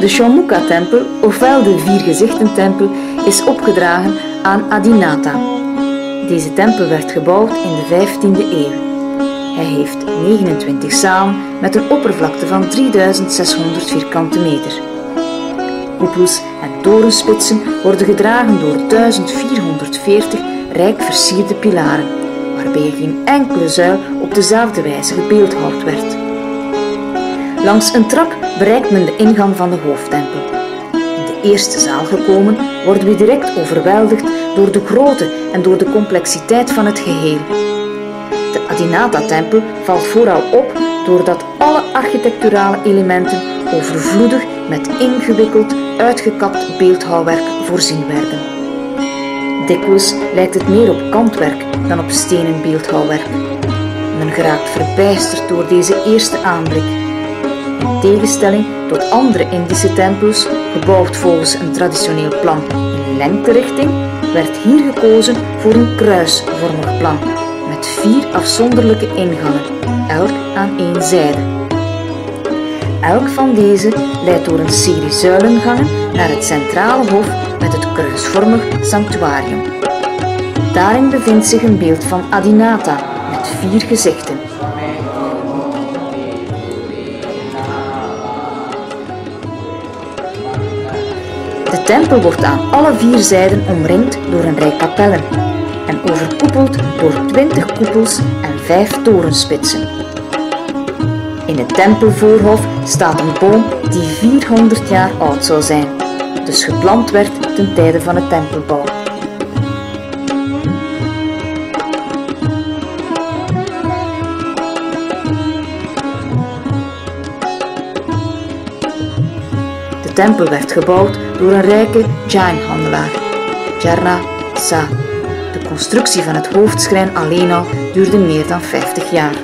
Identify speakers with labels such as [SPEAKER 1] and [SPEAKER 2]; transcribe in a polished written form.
[SPEAKER 1] De Shomuka-tempel, ofwel de Viergezichten-tempel, is opgedragen aan Adinata. Deze tempel werd gebouwd in de 15e eeuw. Hij heeft 29 zalen met een oppervlakte van 3600 vierkante meter. Koepels en torenspitsen worden gedragen door 1440 rijk versierde pilaren, waarbij geen enkele zuil op dezelfde wijze gebeeldhouwd werd. Langs een trap bereikt men de ingang van de hoofdtempel. In de eerste zaal gekomen worden we direct overweldigd door de grootte en door de complexiteit van het geheel. De Adinata-tempel valt vooral op doordat alle architecturale elementen overvloedig met ingewikkeld, uitgekapt beeldhouwwerk voorzien werden. Dikwijls lijkt het meer op kantwerk dan op stenen beeldhouwwerk. Men geraakt verbijsterd door deze eerste aanblik. In tegenstelling tot andere Indische tempels, gebouwd volgens een traditioneel plan in lengterichting, werd hier gekozen voor een kruisvormig plan, met 4 afzonderlijke ingangen, elk aan één zijde. Elk van deze leidt door een serie zuilengangen naar het centrale hof met het kruisvormig sanctuarium. Daarin bevindt zich een beeld van Adinata met 4 gezichten. De tempel wordt aan alle 4 zijden omringd door een rij kapellen en overkoepeld door 20 koepels en 5 torenspitsen. In het tempelvoorhof staat een boom die 400 jaar oud zou zijn, dus geplant werd ten tijde van de tempelbouw. De tempel werd gebouwd door een rijke Jain-handelaar, Jarna Sa. De constructie van het hoofdschrijn alleen al duurde meer dan 50 jaar.